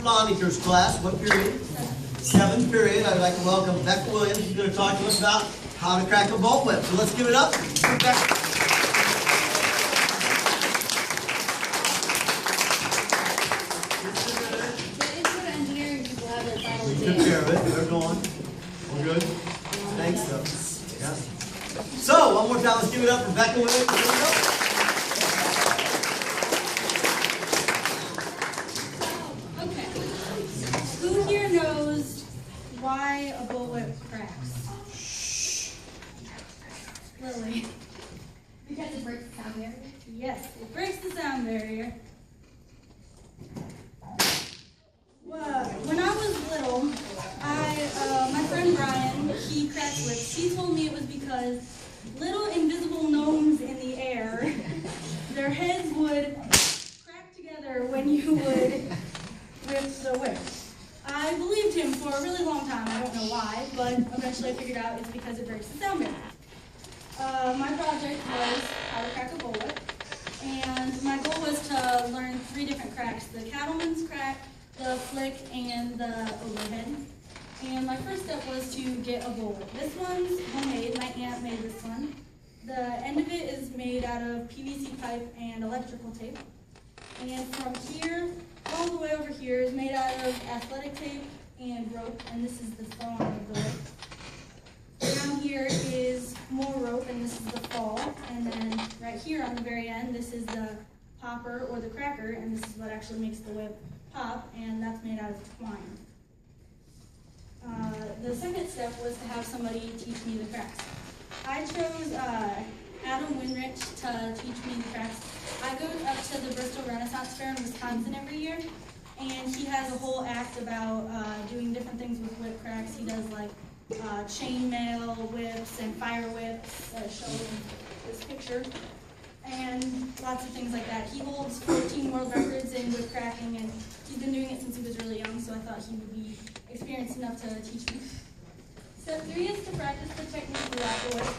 Mr. Longacre's class. What period? Seventh period. I'd like to welcome Becca Williams. She's going to talk to us about how to crack a bolt whip. So let's give it up for Becca. Took care of it. They're going. We're good. Thanks. Yeah. So one more time, let's give it up for Becca Williams. Here we go. Who here knows why a bullwhip cracks? Lily. Because it breaks the sound barrier? Yes, it breaks the sound barrier. Well, when I was little, my friend Brian, he cracked whips. He told me it was because little invisible gnomes in the air, their heads would crack together when you would whip the whip. I believed him for a really long time. I don't know why, but eventually I figured out it's because it breaks the sound barrier. My project was how to crack a bullwhip, and my goal was to learn 3 different cracks: the cattleman's crack, the flick, and the overhead. And my first step was to get a bullwhip. This one's homemade. My aunt made this one. The end of it is made out of PVC pipe and electrical tape. And from here all the way over here is made out of athletic tape and rope, and this is the thong of the whip. Down here is more rope, and this is the fall. And then right here on the very end, this is the popper or the cracker, and this is what actually makes the whip pop, and that's made out of twine. The second step was to have somebody teach me the cracks. I chose Adam Winrich to teach me the cracks. I go up to the Bristol Renaissance Fair in Wisconsin every year, and he has a whole act about doing different things with whip cracks. He does like chainmail whips and fire whips, shown in this picture, and lots of things like that. He holds 14 world records in whip cracking, and he's been doing it since he was really young, so I thought he would be experienced enough to teach me. Step 3 is to practice the technique throughout the whip,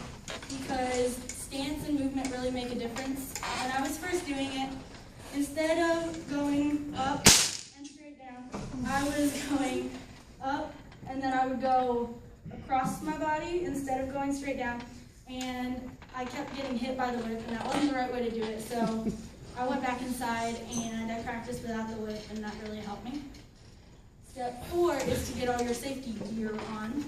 because stance and movement really make a difference. When I was first doing it, instead of going up and straight down, I was going up, and then I would go across my body instead of going straight down, and I kept getting hit by the whip, and that wasn't the right way to do it, so I went back inside and I practiced without the whip, and that really helped me. Step 4 is to get all your safety gear on.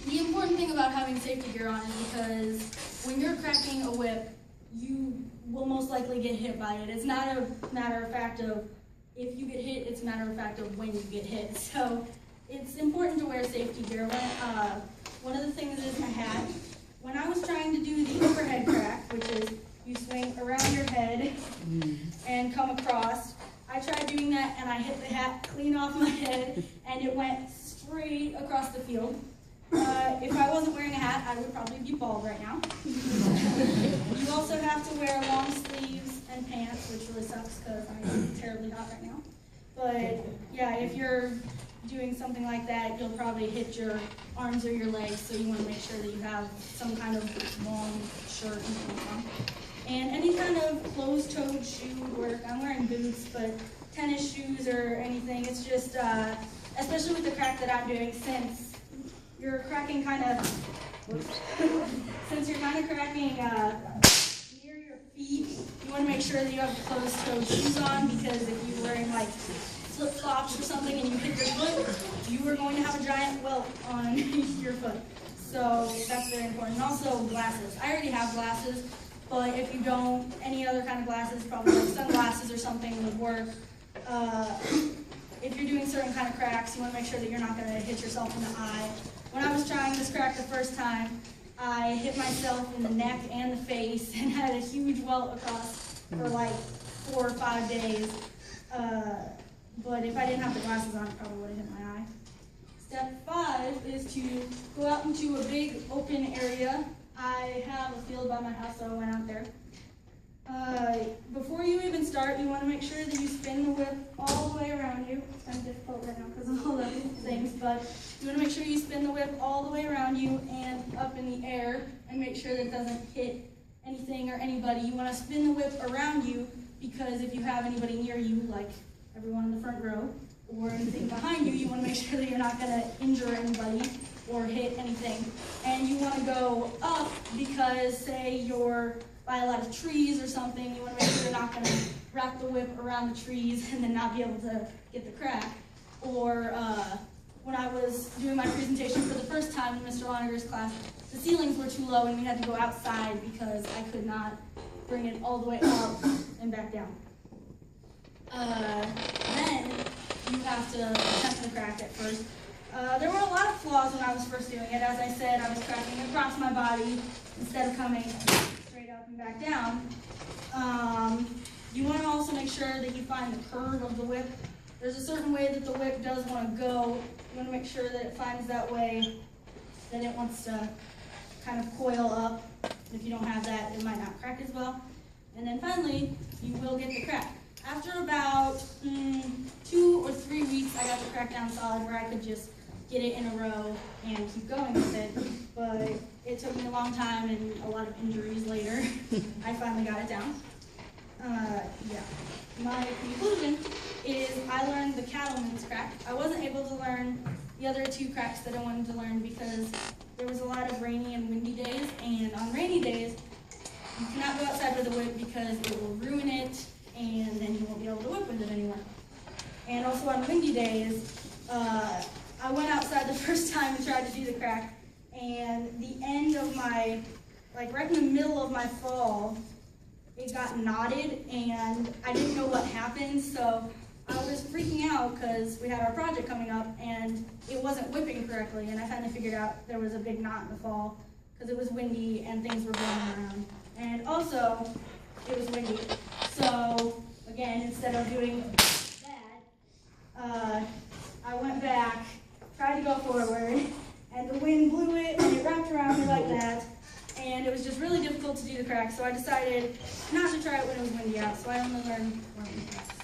The important thing about having safety gear on is because when you're cracking a whip, you will most likely get hit by it. It's not a matter of fact of if you get hit, it's a matter of fact of when you get hit. So it's important to wear safety gear. One of the things is my hat. When I was trying to do the overhead crack, which is you swing around your head and come across, I tried doing that and I hit the hat clean off my head and it went straight across the field. If I wasn't wearing a hat, I would probably be bald right now. You also have to wear long sleeves and pants, which really sucks because I'm terribly hot right now. But yeah, if you're doing something like that, you'll probably hit your arms or your legs, so you want to make sure that you have some kind of long shirt and pants on. And any kind of closed-toed shoe would work. I'm wearing boots, but tennis shoes or anything, it's just, especially with the crack that I'm doing, since you're cracking since you're kind of cracking near your feet, you want to make sure that you have closed-toed shoes on, because if you're wearing like flip-flops or something and you hit your foot, you are going to have a giant welt on your foot. So that's very important. And also glasses. I already have glasses, but if you don't, any other kind of glasses, probably like sunglasses or something would work. If you're doing certain kind of cracks, you want to make sure that you're not going to hit yourself in the eye. When I was trying this crack the first time, I hit myself in the neck and the face and had a huge welt across for like 4 or 5 days. But if I didn't have the glasses on, it probably would have hit my eye. Step 5 is to go out into a big open area. I have a field by my house, so I went out there. Before you even start, you want to make sure that you spin the whip all the way around you. It's kind of difficult right now because of all the things, but you want to make sure you spin the whip all the way around you and up in the air, and make sure that it doesn't hit anything or anybody. You want to spin the whip around you, because if you have anybody near you, like everyone in the front row, or anything behind you. You want to make sure that you're not going to injure anybody or hit anything. And you want to go up because, say, you're by a lot of trees or something, you want to make sure you're not going to wrap the whip around the trees and then not be able to get the crack. Or when I was doing my presentation for the first time in Mr. Lonerger's class, the ceilings were too low and we had to go outside because I could not bring it all the way up and back down. Then you have to attempt the crack at first. There were a lot of flaws when I was first doing it. As I said, I was cracking across my body instead of coming straight up and back down. You want to also make sure that you find the curve of the whip. There's a certain way that the whip does want to go. You want to make sure that it finds that way that it wants to kind of coil up. If you don't have that, it might not crack as well. And then finally, you will get the crack. After about 2 or 3 weeks, I got the crack down solid where I could just get it in a row and keep going with it. But it took me a long time and a lot of injuries later. I finally got it down. Yeah. My conclusion is I learned the cattleman's crack. I wasn't able to learn the other 2 cracks that I wanted to learn because there was a lot of rainy and windy days, and on rainy days, you cannot go outside with a whip because it will ruin it, and then you won't be able to whip with it anymore. And also on windy days, I went outside the first time and tried to do the crack, and the end of my, like right in the middle of my fall, it got knotted, and I didn't know what happened, so I was freaking out because we had our project coming up, and it wasn't whipping correctly, and I finally figured out there was a big knot in the fall because it was windy and things were blowing around. And also, it was windy. So, again, instead of doing that, I went back, tried to go forward, and the wind blew it, and it wrapped around me like that. And it was just really difficult to do the crack, so I decided not to try it when it was windy out, so I only learned 1 crack.